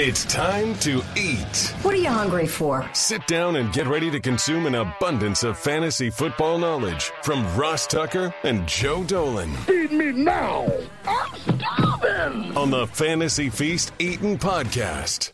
It's time to eat. What are you hungry for? Sit down and get ready to consume an abundance of fantasy football knowledge from Ross Tucker and Joe Dolan. Feed me now. I'm starving. On the Fantasy Feast Eatin' Podcast.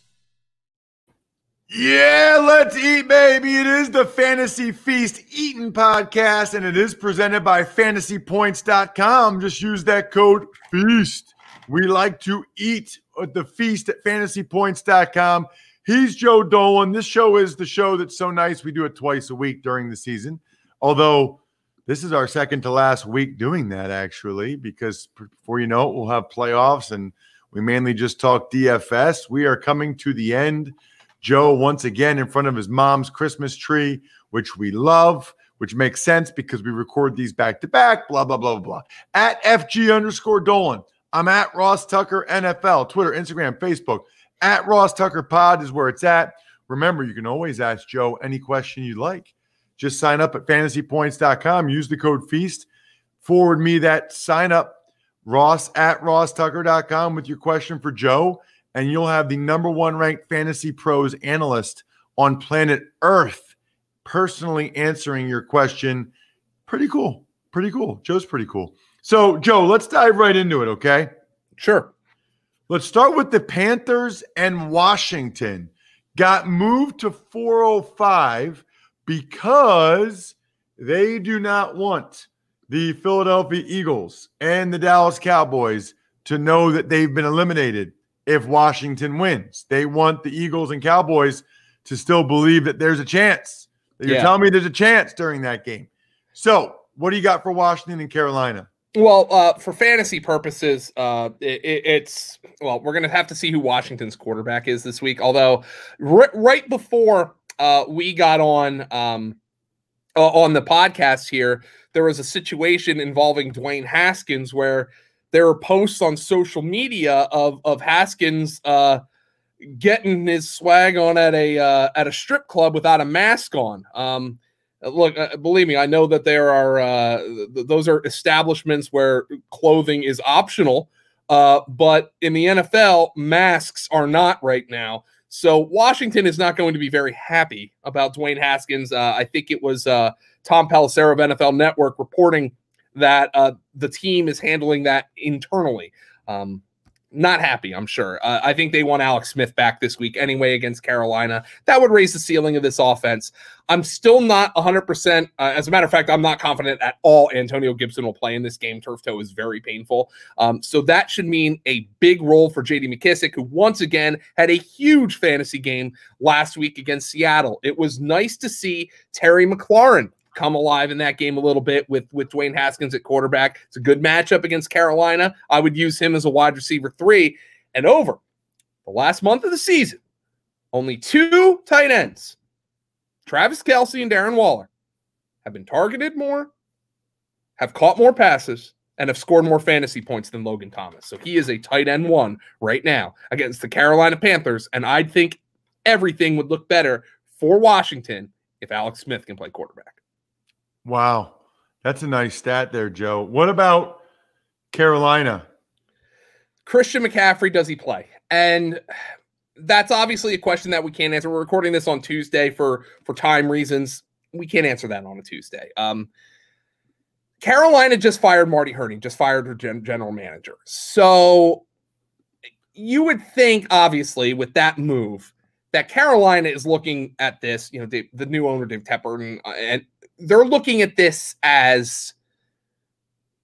Yeah, let's eat, baby. It is the Fantasy Feast Eatin' Podcast, and it is presented by FantasyPoints.com. Just use that code FEAST. We like to eat at the feast at FantasyPoints.com. He's Joe Dolan. This show is the show that's so nice we do it twice a week during the season, although this is our second to last week doing that, actually, because before you know it, we'll have playoffs, and we mainly just talk DFS. We are coming to the end. Joe, once again, in front of his mom's Christmas tree, which we love, which makes sense because we record these back-to-back, blah, blah, blah, blah. At FG_Dolan. I'm at Ross Tucker NFL, Twitter, Instagram, Facebook. At Ross Tucker Pod is where it's at. Remember, you can always ask Joe any question you'd like. Just sign up at FantasyPoints.com. Use the code FEAST. Forward me that sign up, Ross at RossTucker.com with your question for Joe, and you'll have the number one ranked Fantasy Pros analyst on planet Earth personally answering your question. Pretty cool. Pretty cool. Joe's pretty cool. So, Joe, let's dive right into it, okay? Sure. Let's start with the Panthers and Washington. Got moved to 405 because they do not want the Philadelphia Eagles and the Dallas Cowboys to know that they've been eliminated if Washington wins. They want the Eagles and Cowboys to still believe that there's a chance. You're telling me there's a chance during that game. So, what do you got for Washington and Carolina? Well, for fantasy purposes, we're going to have to see who Washington's quarterback is this week. Although right before we got on the podcast here, there was a situation involving Dwayne Haskins where there were posts on social media of Haskins getting his swag on at a strip club without a mask on. Look, believe me, I know that there are those are establishments where clothing is optional, but in the NFL, masks are not right now. So Washington is not going to be very happy about Dwayne Haskins. I think it was Tom Pelissero of NFL Network reporting that the team is handling that internally. Not happy, I'm sure. I think they want Alex Smith back this week anyway against Carolina. That would raise the ceiling of this offense. I'm still not 100%. As a matter of fact, I'm not confident at all Antonio Gibson will play in this game. Turf toe is very painful. So that should mean a big role for J.D. McKissic, who once again had a huge fantasy game last week against Seattle. It was nice to see Terry McLaurin come alive in that game a little bit with Dwayne Haskins at quarterback. It's a good matchup against Carolina. I would use him as a wide receiver 3. And over the last month of the season, only 2 tight ends, Travis Kelce and Darren Waller, have been targeted more, have caught more passes, and have scored more fantasy points than Logan Thomas. So he is a tight end 1 right now against the Carolina Panthers. And I think everything would look better for Washington if Alex Smith can play quarterback. Wow. That's a nice stat there, Joe. What about Carolina? Christian McCaffrey, does he play? And that's obviously a question that we can't answer. We're recording this on Tuesday for time reasons. We can't answer that on a Tuesday. Carolina just fired Marty Hurney, just fired her general manager. So you would think, obviously, with that move, that Carolina is looking at this, the new owner, Dave Tepper, and they're looking at this as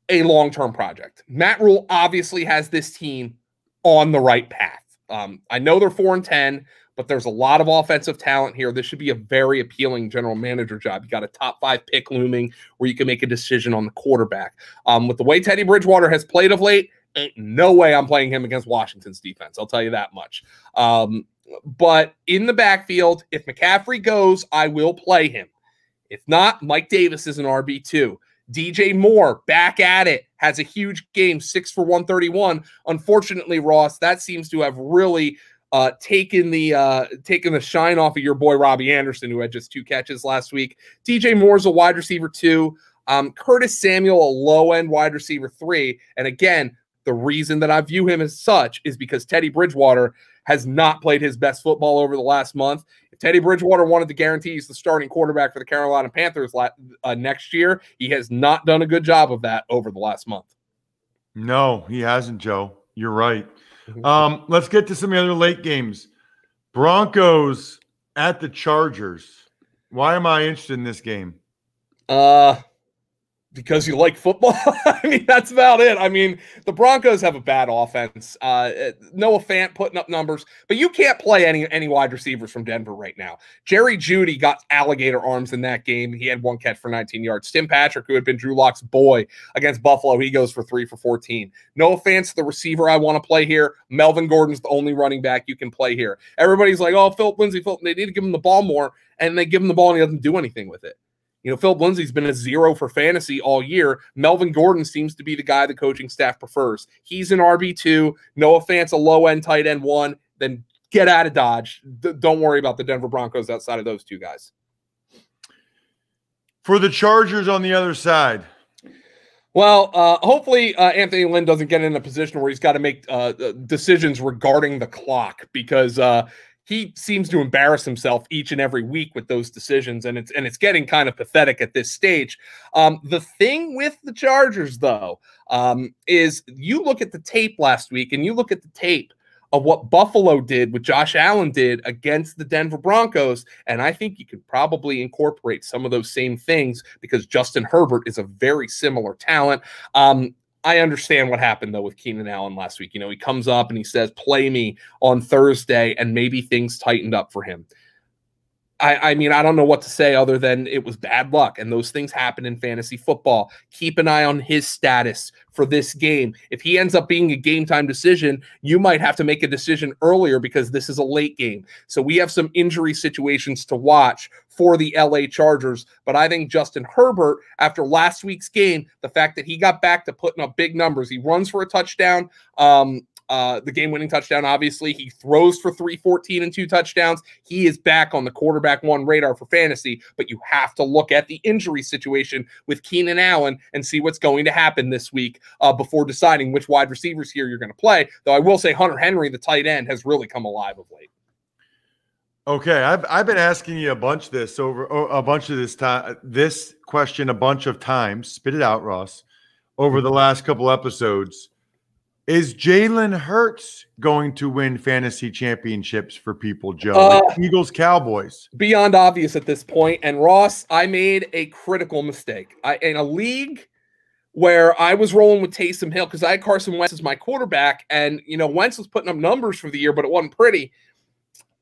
a long-term project. Matt Rule obviously has this team on the right path. I know they're 4-10, but there's a lot of offensive talent here. This should be a very appealing general manager job. You got a top 5 pick looming where you can make a decision on the quarterback. With the way Teddy Bridgewater has played of late, ain't no way I'm playing him against Washington's defense. I'll tell you that much. But in the backfield, if McCaffrey goes, I will play him. If not, Mike Davis is an RB2. DJ Moore, back at it, has a huge game, 6 for 131. Unfortunately, Ross, that seems to have really taken the shine off of your boy Robbie Anderson, who had just 2 catches last week. DJ Moore's a wide receiver 2. Curtis Samuel, a low-end wide receiver 3. And again, The reason that I view him as such is because Teddy Bridgewater has not played his best football over the last month. If Teddy Bridgewater wanted to guarantee he's the starting quarterback for the Carolina Panthers next year, he has not done a good job of that over the last month. No, he hasn't, Joe. You're right. Let's get to some of the other late games. Broncos at the Chargers. Why am I interested in this game? Because you like football. I mean, that's about it. I mean, the Broncos have a bad offense. Noah Fant putting up numbers, but you can't play any wide receivers from Denver right now. Jerry Jeudy got alligator arms in that game. He had one catch for 19 yards. Tim Patrick, who had been Drew Lock's boy against Buffalo, he goes for 3 for 14. Noah Fant's the receiver I want to play here. Melvin Gordon's the only running back you can play here. Everybody's like, oh, Philip Lindsay, they need to give him the ball more, and they give him the ball and he doesn't do anything with it. You know, Philip Lindsay's been a 0 for fantasy all year. Melvin Gordon seems to be the guy the coaching staff prefers. He's an RB2. Noah Fant's a low-end tight end 1. Then get out of Dodge. Don't worry about the Denver Broncos outside of those two guys. For the Chargers on the other side. Well, hopefully Anthony Lynn doesn't get in a position where he's got to make decisions regarding the clock, because he seems to embarrass himself each and every week with those decisions, and it's getting kind of pathetic at this stage. The thing with the Chargers, though, is you look at the tape last week, and you look at the tape of what Buffalo did, what Josh Allen did against the Denver Broncos, and I think you could probably incorporate some of those same things, because Justin Herbert is a very similar talent. I understand what happened, though, with Keenan Allen last week. You know, he comes up and he says, play me on Thursday, and maybe things tightened up for him. I mean, I don't know what to say other than it was bad luck, and those things happen in fantasy football. Keep an eye on his status for this game. If he ends up being a game-time decision, you might have to make a decision earlier, because this is a late game. So we have some injury situations to watch for the LA Chargers, but I think Justin Herbert, after last week's game, the fact that he got back to putting up big numbers, he runs for a touchdown, the game-winning touchdown, obviously. He throws for 314 and 2 touchdowns. He is back on the quarterback 1 radar for fantasy, but you have to look at the injury situation with Keenan Allen and see what's going to happen this week before deciding which wide receivers here you're going to play. Though I will say Hunter Henry, the tight end, has really come alive of late. Okay, I've been asking you a bunch of this this question a bunch of times. Spit it out, Ross. Over the last couple episodes. Is Jalen Hurts going to win fantasy championships for people, Joe? Like Eagles, Cowboys. Beyond obvious at this point. And Ross, I made a critical mistake. In a league where I was rolling with Taysom Hill, because I had Carson Wentz as my quarterback, and you know, Wentz was putting up numbers for the year, but it wasn't pretty.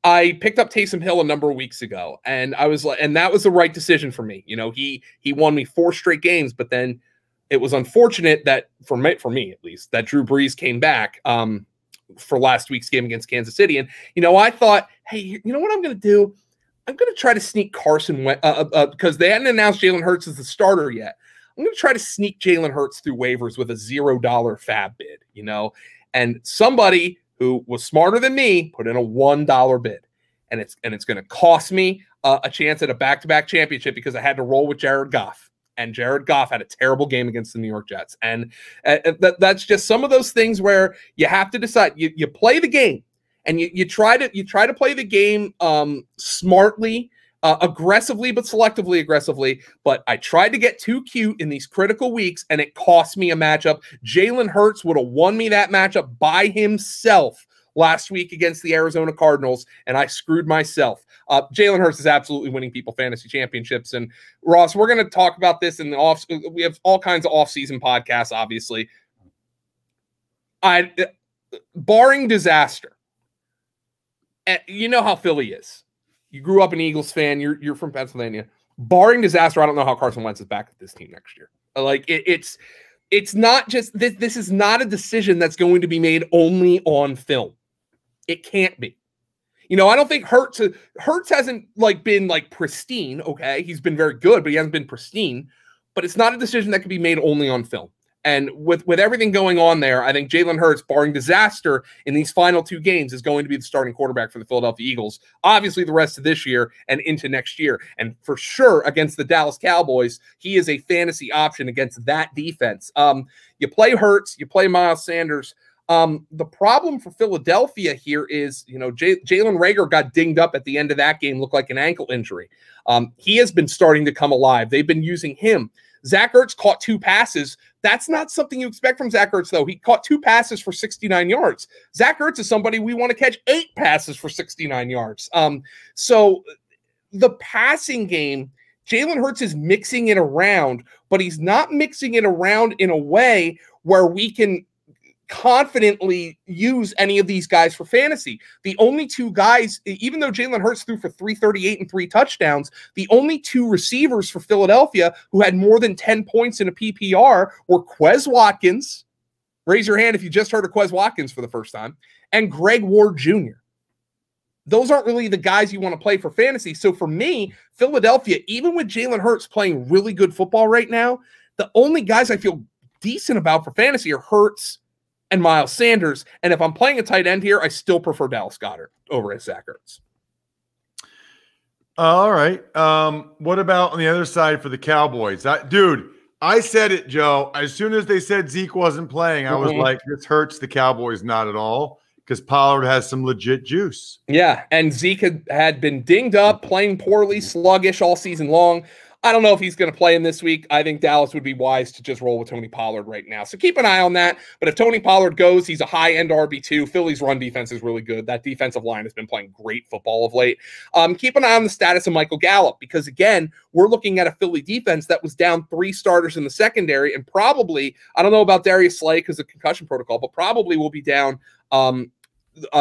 I picked up Taysom Hill a number of weeks ago, and I was like, and that was the right decision for me. You know, he won me 4 straight games, but then it was unfortunate that for me at least, that Drew Brees came back for last week's game against Kansas City. And, you know, I thought, hey, you know what I'm going to do? I'm going to try to sneak Carson Wentz because they hadn't announced Jalen Hurts as the starter yet. I'm going to try to sneak Jalen Hurts through waivers with a $0 fab bid, you know, and somebody who was smarter than me put in a $1 bid, and it's going to cost me a chance at a back-to-back championship, because I had to roll with Jared Goff. And Jared Goff had a terrible game against the New York Jets. And that's just some of those things where you have to decide. You play the game, and you try to play the game smartly, aggressively, but selectively aggressively. But I tried to get too cute in these critical weeks, and it cost me a matchup. Jalen Hurts would have won me that matchup by himself last week against the Arizona Cardinals, and I screwed myself. Jalen Hurts is absolutely winning people fantasy championships. And Ross, we're going to talk about this in the off. We have all kinds of off-season podcasts, obviously. Barring disaster, you know how Philly is. You grew up an Eagles fan. You're from Pennsylvania. Barring disaster, I don't know how Carson Wentz is back with this team next year. Like it's not just this. This is not a decision that's going to be made only on film. It can't be. You know, I don't think Hurts hasn't been pristine. Okay, he's been very good, but he hasn't been pristine. But it's not a decision that can be made only on film. And with everything going on there, I think Jalen Hurts, barring disaster in these final 2 games, is going to be the starting quarterback for the Philadelphia Eagles, obviously the rest of this year and into next year. And for sure against the Dallas Cowboys, he is a fantasy option against that defense. You play Hurts, you play Miles Sanders. The problem for Philadelphia here is, Jalen Reagor got dinged up at the end of that game, looked like an ankle injury. He has been starting to come alive. They've been using him. Zach Ertz caught 2 passes. That's not something you expect from Zach Ertz, though. He caught 2 passes for 69 yards. Zach Ertz is somebody we want to catch 8 passes for 69 yards. So the passing game, Jalen Hurts is mixing it around, but he's not mixing it around in a way where we can confidently use any of these guys for fantasy. The only 2 guys, even though Jalen Hurts threw for 338 and 3 touchdowns, the only 2 receivers for Philadelphia who had more than 10 points in a PPR were Quez Watkins. Raise your hand if you just heard of Quez Watkins for the first time. And Greg Ward Jr. Those aren't really the guys you want to play for fantasy. So for me, Philadelphia, even with Jalen Hurts playing really good football right now, the only guys I feel decent about for fantasy are Hurts and Miles Sanders. And if I'm playing a tight end here, I still prefer Dallas Goedert over Zach Ertz. All right. What about on the other side for the Cowboys? Dude, I said it, Joe. As soon as they said Zeke wasn't playing, I was like, this hurts the Cowboys not at all, because Pollard has some legit juice. Yeah, and Zeke had been dinged up, playing poorly, sluggish all season long. I don't know if he's going to play in this week. I think Dallas would be wise to just roll with Tony Pollard right now. So keep an eye on that. But if Tony Pollard goes, he's a high-end RB2. Philly's run defense is really good. That defensive line has been playing great football of late. Keep an eye on the status of Michael Gallup, because, again, we're looking at a Philly defense that was down 3 starters in the secondary, and probably, I don't know about Darius Slay because of concussion protocol, but probably will be down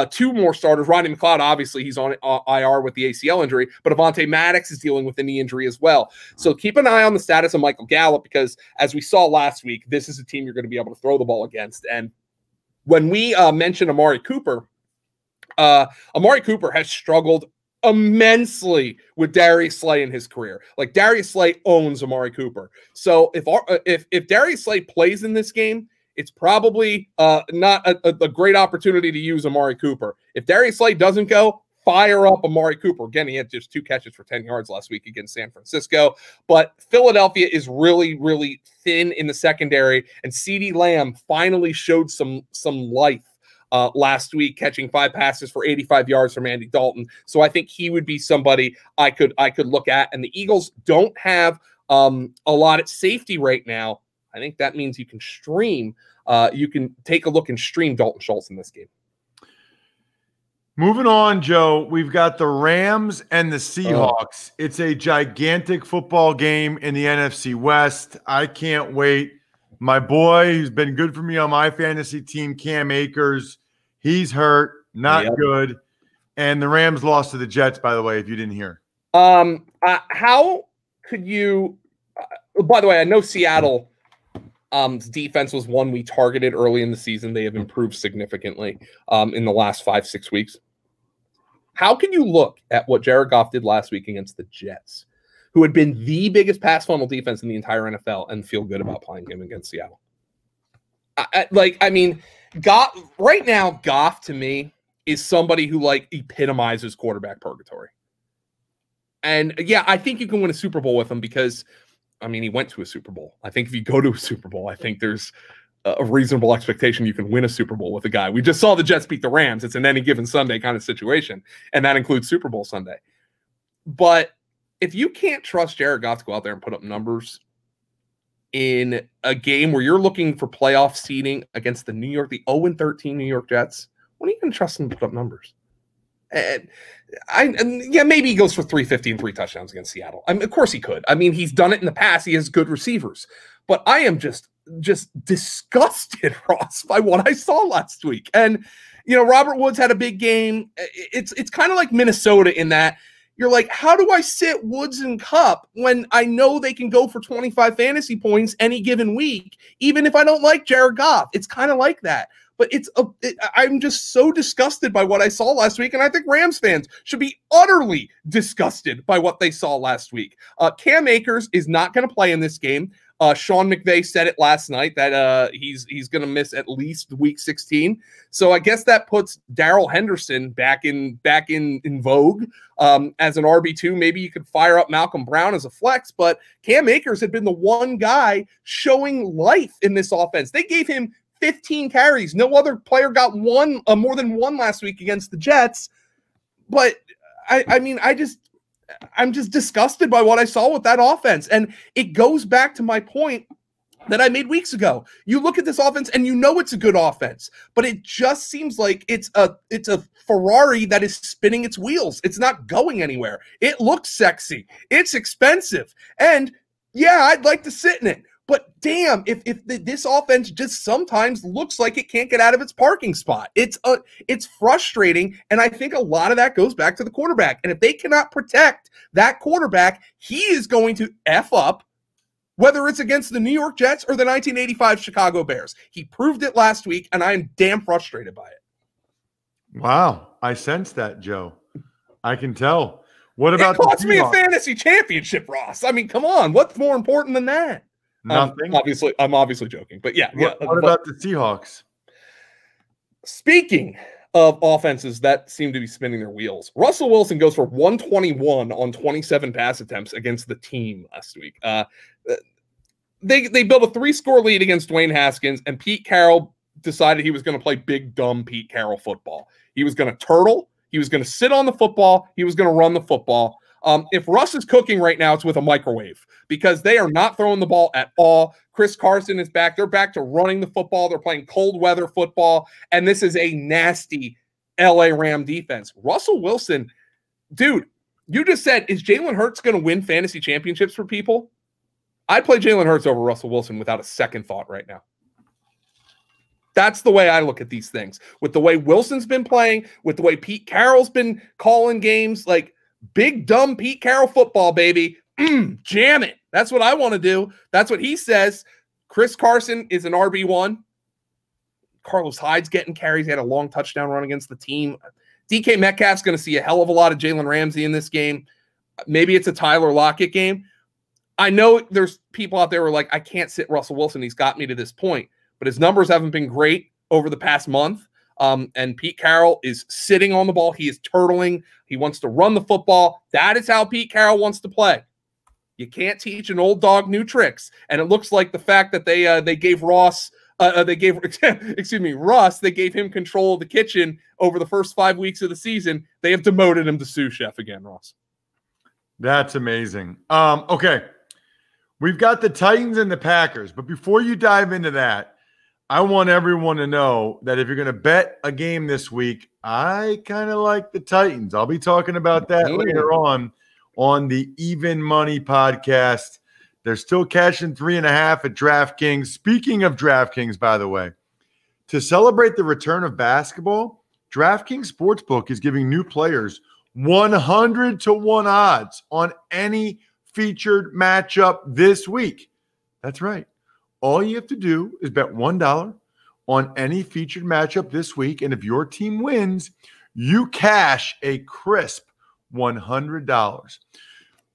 2 more starters. Rodney McLeod, obviously, he's on IR with the ACL injury, but Avonte Maddox is dealing with a knee injury as well. So keep an eye on the status of Michael Gallup, because as we saw last week, this is a team you're going to be able to throw the ball against. And when we mentioned Amari Cooper has struggled immensely with Darius Slay in his career. Like, Darius Slay owns Amari Cooper. So if Darius Slay plays in this game, it's probably not a great opportunity to use Amari Cooper. If Darius Slay doesn't go, fire up Amari Cooper. Again, he had just 2 catches for 10 yards last week against San Francisco. But Philadelphia is really, really thin in the secondary, and CeeDee Lamb finally showed some life last week, catching 5 passes for 85 yards from Andy Dalton. So I think he would be somebody I could look at. And the Eagles don't have a lot at safety right now. I think that means you can stream. You can take a look and stream Dalton Schultz in this game. Moving on, Joe, we've got the Rams and the Seahawks. It's a gigantic football game in the NFC West. I can't wait. My boy, who's been good for me on my fantasy team, Cam Akers, he's hurt, not good. And the Rams lost to the Jets, by the way, if you didn't hear. How could you by the way, I know Seattle defense was one we targeted early in the season. They have improved significantly in the last 5-6 weeks. How can you look at what Jared Goff did last week against the Jets, who had been the biggest pass funnel defense in the entire NFL, and feel good about playing him against Seattle? Goff right now, Goff to me is somebody who epitomizes quarterback purgatory. And yeah, I think you can win a Super Bowl with him because, he went to a Super Bowl. I think if you go to a Super Bowl, I think there's a reasonable expectation you can win a Super Bowl with a guy. We just saw the Jets beat the Rams. It's an any given Sunday kind of situation, and that includes Super Bowl Sunday. But if you can't trust Jared Goff to go out there and put up numbers in a game where you're looking for playoff seeding against the 0-13 New York Jets, when are you going to trust him to put up numbers? Maybe he goes for 350 and 3 touchdowns against Seattle. Of course he could. He's done it in the past. He has good receivers. But I am just disgusted, Ross, by what I saw last week. And, Robert Woods had a big game. It's kind of like Minnesota in that you're like, how do I sit Woods and Kupp when I know they can go for 25 fantasy points any given week, even if I don't like Jared Goff? It's kind of like that. But I'm just so disgusted by what I saw last week, and I think Rams fans should be utterly disgusted by what they saw last week. Cam Akers is not going to play in this game. Sean McVay said it last night that he's going to miss at least week 16. So I guess that puts Darrell Henderson back in vogue as an RB2. Maybe you could fire up Malcolm Brown as a flex, but Cam Akers had been the one guy showing life in this offense. They gave him 15 carries. No other player got more than one last week against the Jets. But I'm just disgusted by what I saw with that offense. And it goes back to my point that I made weeks ago. You look at this offense and you know it's a good offense, but it just seems like it's a Ferrari that is spinning its wheels. It's not going anywhere. It looks sexy. It's expensive. And yeah, I'd like to sit in it. But damn, if this offense just sometimes looks like it can't get out of its parking spot. It's frustrating, and I think a lot of that goes back to the quarterback. And if they cannot protect that quarterback, he is going to F up, whether it's against the New York Jets or the 1985 Chicago Bears. He proved it last week, and I am damn frustrated by it. Wow, I sense that, Joe. I can tell. What about it cost me a fantasy championship, Ross? I mean, come on. What's more important than that? Nothing. I'm obviously joking, but yeah. What about the Seahawks? Speaking of offenses that seem to be spinning their wheels, Russell Wilson goes for 121 on 27 pass attempts against the team last week. They built a 3-score lead against Dwayne Haskins, and Pete Carroll decided he was going to play big, dumb Pete Carroll football. He was going to turtle. He was going to sit on the football. He was going to run the football. If Russ is cooking right now, it's with a microwave because they are not throwing the ball at all. Chris Carson is back. They're back to running the football. They're playing cold weather football. And this is a nasty LA Ram defense. Russell Wilson, dude, you just said, is Jalen Hurts going to win fantasy championships for people? I'd play Jalen Hurts over Russell Wilson without a second thought right now. That's the way I look at these things. With the way Wilson's been playing, with the way Pete Carroll's been calling games, like, big, dumb Pete Carroll football, baby. Jam it. That's what I want to do. That's what he says. Chris Carson is an RB1. Carlos Hyde's getting carries. He had a long touchdown run against the team. DK Metcalf's going to see a hell of a lot of Jalen Ramsey in this game. Maybe it's a Tyler Lockett game. I know there's people out there who are like, I can't sit Russell Wilson. He's got me to this point. But his numbers haven't been great over the past month. And Pete Carroll is sitting on the ball. He is turtling. He wants to run the football. That is how Pete Carroll wants to play. You can't teach an old dog new tricks. And it looks like the fact that they gave Russ, they gave him control of the kitchen over the first 5 weeks of the season. They have demoted him to sous chef again, Ross. That's amazing. Okay. We've got the Titans and the Packers. But before you dive into that, I want everyone to know that if you're going to bet a game this week, I kind of like the Titans. I'll be talking about that later on the Even Money podcast. They're still cashing 3.5 at DraftKings. Speaking of DraftKings, by the way, to celebrate the return of basketball, DraftKings Sportsbook is giving new players 100-1 odds on any featured matchup this week. That's right. All you have to do is bet $1 on any featured matchup this week, and if your team wins, you cash a crisp $100.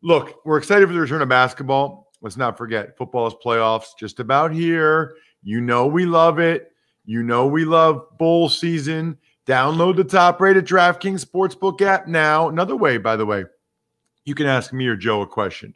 Look, we're excited for the return of basketball. Let's not forget, football's playoffs just about here. You know we love it. You know we love bowl season. Download the top-rated DraftKings Sportsbook app now. Another way, by the way, you can ask me or Joe a question.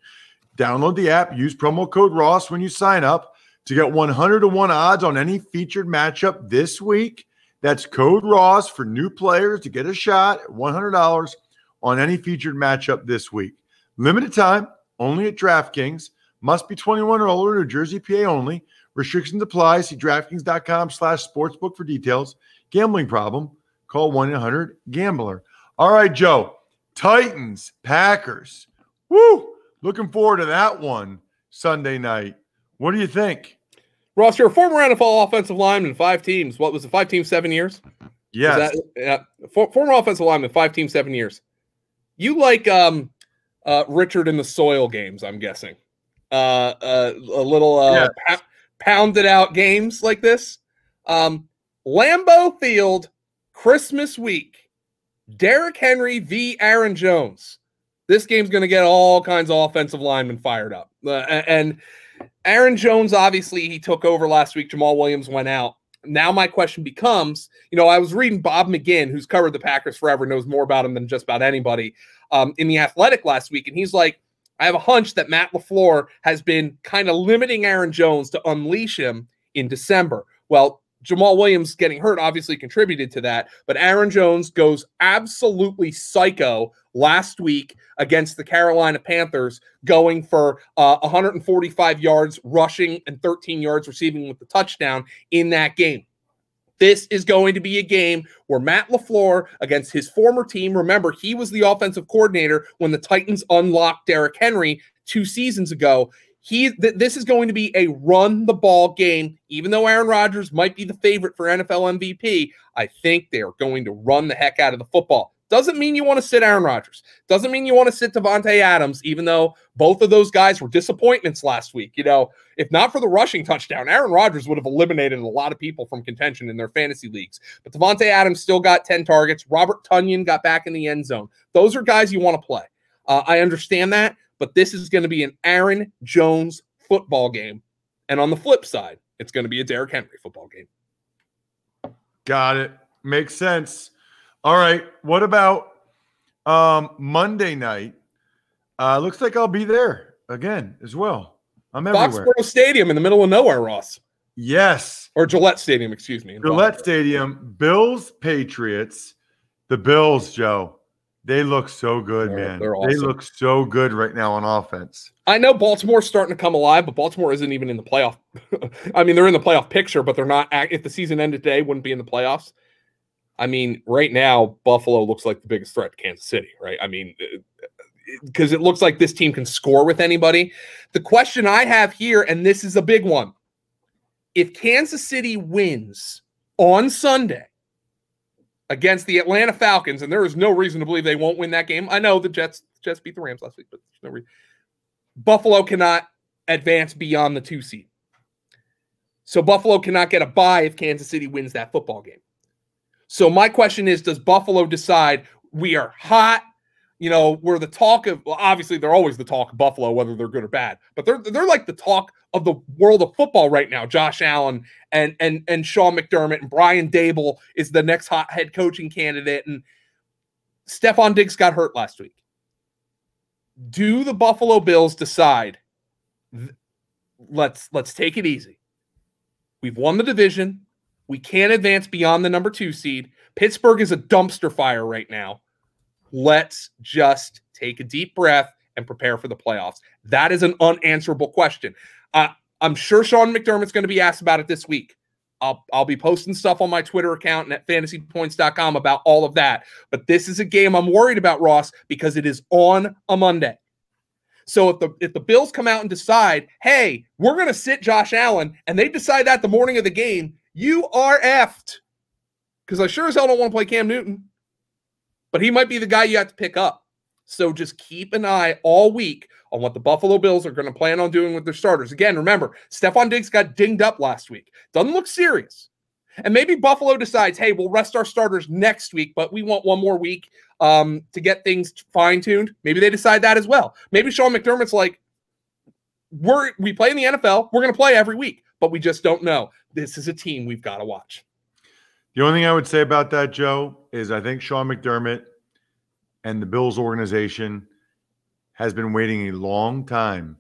Download the app. Use promo code Ross when you sign up to get 100-1 odds on any featured matchup this week. That's code Ross for new players to get a shot at $100 on any featured matchup this week. Limited time, only at DraftKings. Must be 21 or older, New Jersey, PA only. Restrictions apply. See DraftKings.com/sportsbook for details. Gambling problem? Call 1-800-GAMBLER. All right, Joe. Titans, Packers. Woo! Looking forward to that one Sunday night. What do you think? Ross, you're a former NFL offensive lineman, 5 teams. What was it, 5 teams, 7 years? Yes. Former offensive lineman, 5 teams, 7 years. You like Richard in the Soil games, I'm guessing. A little pounded out games like this. Lambeau Field, Christmas week. Derrick Henry v. Aaron Jones. This game's going to get all kinds of offensive linemen fired up. And Aaron Jones, obviously, he took over last week. Jamal Williams went out. Now my question becomes, I was reading Bob McGinn, who's covered the Packers forever, knows more about him than just about anybody, in The Athletic last week. And he's like, I have a hunch that Matt LaFleur has been kind of limiting Aaron Jones to unleash him in December. Well, Jamal Williams getting hurt obviously contributed to that, but Aaron Jones goes absolutely psycho last week against the Carolina Panthers, going for 145 yards rushing and 13 yards receiving with the touchdown in that game. This is going to be a game where Matt LaFleur against his former team, remember, he was the offensive coordinator when the Titans unlocked Derrick Henry 2 seasons ago. This is going to be a run-the-ball game. Even though Aaron Rodgers might be the favorite for NFL MVP, I think they are going to run the heck out of the football. Doesn't mean you want to sit Aaron Rodgers. Doesn't mean you want to sit Devontae Adams, even though both of those guys were disappointments last week. If not for the rushing touchdown, Aaron Rodgers would have eliminated a lot of people from contention in their fantasy leagues. But Devontae Adams still got 10 targets. Robert Tonyan got back in the end zone. Those are guys you want to play. I understand that, but this is going to be an Aaron Jones football game. And on the flip side, it's going to be a Derrick Henry football game. Got it. Makes sense. All right. What about Monday night? Looks like I'll be there again as well. I'm everywhere. Foxborough Stadium in the middle of nowhere, Ross. Yes. Or Gillette Stadium, excuse me. Gillette Stadium, Bills, Patriots. The Bills, Joe, they look so good, man. They're awesome. They look so good right now on offense. I know Baltimore's starting to come alive, but Baltimore isn't even in the playoff. I mean, they're in the playoff picture, but they're not. If the season ended today, wouldn't be in the playoffs. I mean, right now, Buffalo looks like the biggest threat to Kansas City, right? I mean, because it looks like this team can score with anybody. The question I have here, and this is a big one, if Kansas City wins on Sunday against the Atlanta Falcons, and there is no reason to believe they won't win that game. I know the Jets beat the Rams last week, but there's no reason. Buffalo cannot advance beyond the 2 seed. So Buffalo cannot get a bye if Kansas City wins that football game. So my question is, does Buffalo decide we are hot? We're the talk of, well, obviously they're always the talk of Buffalo, whether they're good or bad, but they're like the talk of the world of football right now. Josh Allen and Sean McDermott and Brian Dable is the next hot head coaching candidate. And Stephon Diggs got hurt last week. Do the Buffalo Bills decide, let's take it easy. We've won the division. We can't advance beyond the number 2 seed. Pittsburgh is a dumpster fire right now. Let's just take a deep breath and prepare for the playoffs. That is an unanswerable question. I'm sure Sean McDermott's going to be asked about it this week. I'll be posting stuff on my Twitter account and at fantasypoints.com about all of that. But this is a game I'm worried about, Ross, because it is on a Monday. So if the Bills come out and decide, hey, we're going to sit Josh Allen, and they decide that the morning of the game, you are effed. Because I sure as hell don't want to play Cam Newton. But he might be the guy you have to pick up. So just keep an eye all week on what the Buffalo Bills are going to plan on doing with their starters. Again, remember, Stephon Diggs got dinged up last week. Doesn't look serious. And maybe Buffalo decides, hey, we'll rest our starters next week, but we want one more week to get things fine-tuned. Maybe they decide that as well. Maybe Sean McDermott's like, we play in the NFL. We're going to play every week, but we just don't know. This is a team we've got to watch. The only thing I would say about that, Joe, is I think Sean McDermott and the Bills organization has been waiting a long time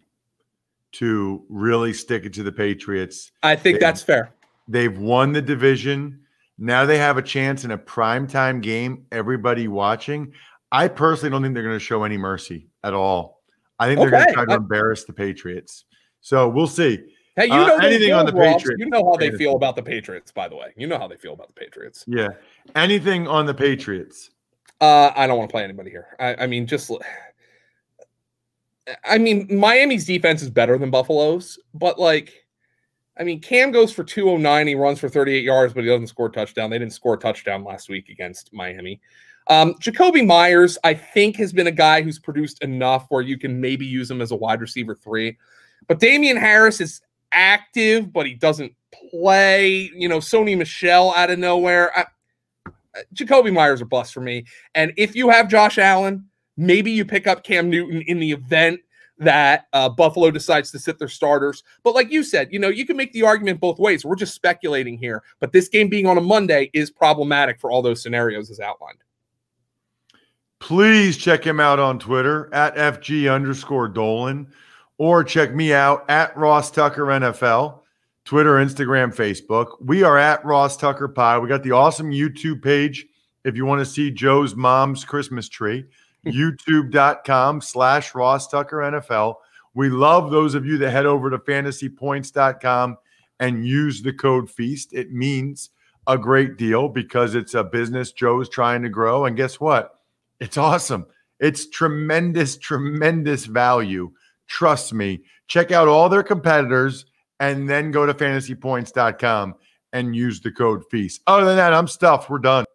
to really stick it to the Patriots. I think that's fair. They've won the division. Now they have a chance in a primetime game, everybody watching. I personally don't think they're going to show any mercy at all. I think they're going to try to embarrass the Patriots. So we'll see. Hey, you know anything on the Patriots. You know how they feel about the Patriots, by the way. You know how they feel about the Patriots. Yeah. Anything on the Patriots? I don't want to play anybody here. Miami's defense is better than Buffalo's, but Cam goes for 209. He runs for 38 yards, but he doesn't score a touchdown. They didn't score a touchdown last week against Miami. Jacoby Myers, I think, has been a guy who's produced enough where you can maybe use him as a wide receiver 3. But Damian Harris is active, but he doesn't play. Sony Michel out of nowhere. Jacoby Myers are bust for me. And if you have Josh Allen, maybe you pick up Cam Newton in the event that Buffalo decides to sit their starters. But like you said, you can make the argument both ways. We're just speculating here. But this game being on a Monday is problematic for all those scenarios as outlined. Please check him out on Twitter at FG_Dolan, or check me out at Ross Tucker NFL, Twitter, Instagram, Facebook. We are at Ross Tucker Pie. We got the awesome YouTube page if you want to see Joe's mom's Christmas tree, youtube.com/Ross Tucker NFL. We love those of you that head over to FantasyPoints.com and use the code FEAST. It means a great deal because it's a business Joe's trying to grow. And guess what? It's awesome. It's tremendous, tremendous value. Trust me. Check out all their competitors and then go to FantasyPoints.com and use the code FEAST. Other than that, I'm stuffed. We're done.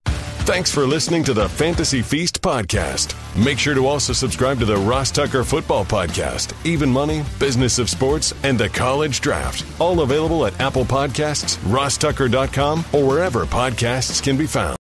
Thanks for listening to the Fantasy Feast podcast. Make sure to also subscribe to the Ross Tucker Football Podcast, Even Money, Business of Sports, and the College Draft. All available at Apple Podcasts, rosstucker.com, or wherever podcasts can be found.